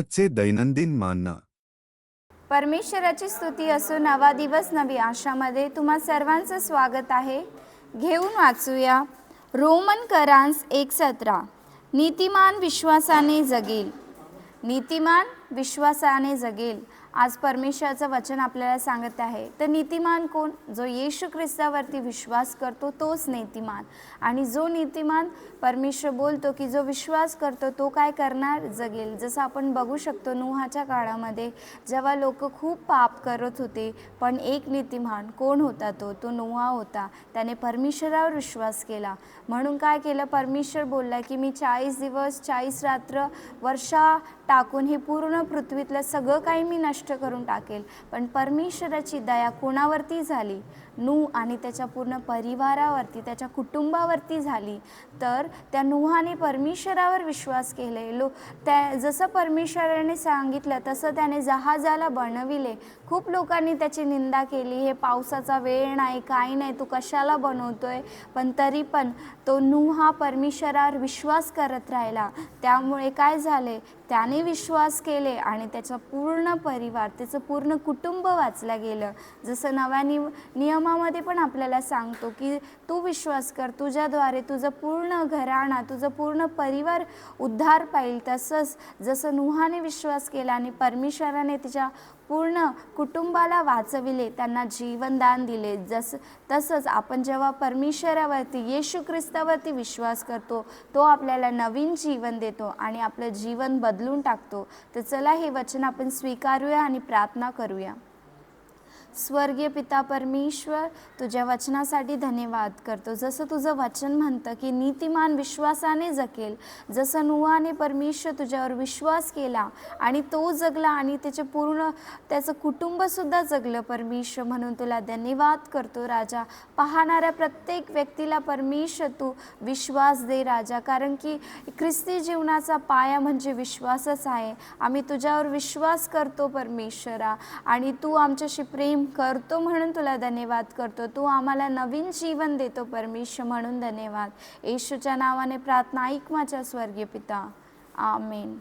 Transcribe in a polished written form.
आजचे दैनंदिन मानना. परमेश्वराची स्तुती असो. नवा दिवस नवी आशामध्ये तुम्हा सर्वांचं स्वागत आहे. घेऊन वाचूया रोमन करांस 1:17. नीतिमान विश्वासाने जगेल. नीतिमान विश्वासाने जगेल. आज परमेश्वराचं वचन आपल्याला सांगत आहे. तर नीतिमान कोण? जो येशू ख्रिस्तावरती विश्वास करतो तोच नीतिमान. आणि जो नीतिमान परमेश्वर बोलतो की जो विश्वास करतो तो काय करणार? जगेल. जसं आपण बघू शकतो नूहाच्या काळामध्ये जेव्हा लोक खूप पाप करत होते, पण एक नीतिमान कोण होता? तो नूहा होता. त्याने परमेश्वरावर विश्वास केला. म्हणून काय केलं? परमेश्वर बोलला की मी 40 दिवस 40 रात्र वर्षा टाकून हे पूर्ण पृथ्वीतलं सगळं काही मी नष्ट करून टाकेल. पण परमेश्वराची दया कोणावरती झाली? नूह आणि त्याच्या पूर्ण परिवारावरती, त्याच्या कुटुंबावरती झाली. तर त्या नूहाने परमेश्वरावर विश्वास केले. जसं परमेश्वराने सांगितलं तसं त्याने जहाजाला बनविले. खूप लोकांनी त्याची निंदा केली, हे पावसाचा वेळ नाही, काही नाही, तू कशाला बनवतोय? पण तरी पण तो नूह परमेश्वरावर विश्वास करत राहिला. त्यामुळे काय झाले? त्याने विश्वास केले आणि त्याचा पूर्ण परिवार, त्याचं पूर्ण कुटुंब वाचलं गेलं. जसं नव्या नियमामध्ये पण आपल्याला सांगतो की तू विश्वास कर, तुझ्याद्वारे तुझं पूर्ण घराणा, तुझं पूर्ण परिवार उद्धार पाहिल. तसंच जसं नूहाने विश्वास केला आणि परमेश्वराने तिच्या पूर्ण कुटुंबाला वाचविले, त्यांना जीवनदान दिले. तसंच आपण जेव्हा परमेश्वरावरती, येशू ख्रिस्तावरती विश्वास करतो, तो आपल्याला नवीन जीवन देतो आणि आपलं जीवन बदलून टाकतो. तर चला हे वचन आपण स्वीकारूया आणि प्रार्थना करूया. स्वर्गीय पिता परमेश्वर, तुझ्या वचनासाठी धन्यवाद करतो. जसं तुझं वचन म्हणतं की नीतिमान विश्वासाने जगेल. जसं नूहाने परमेश्वर तुझ्यावर विश्वास केला आणि तो जगला आणि त्याचं कुटुंबसुद्धा जगलं परमेश्वर, म्हणून तुला धन्यवाद करतो राजा. पाहणाऱ्या प्रत्येक व्यक्तीला परमेश्वर तू विश्वास दे राजा, कारण की ख्रिस्ती जीवनाचा पाया म्हणजे विश्वासच आहे. आम्ही तुझ्यावर विश्वास करतो परमेश्वरा आणि तू आमच्याशी प्रेम करतो म्हणून तुला धन्यवाद करतो. तू आम्हाला नवीन जीवन देतो परमेश्वर, म्हणून धन्यवाद. येशूच्या नावाने प्रार्थना ऐक माझ्या स्वर्गीय पिता. आमेन.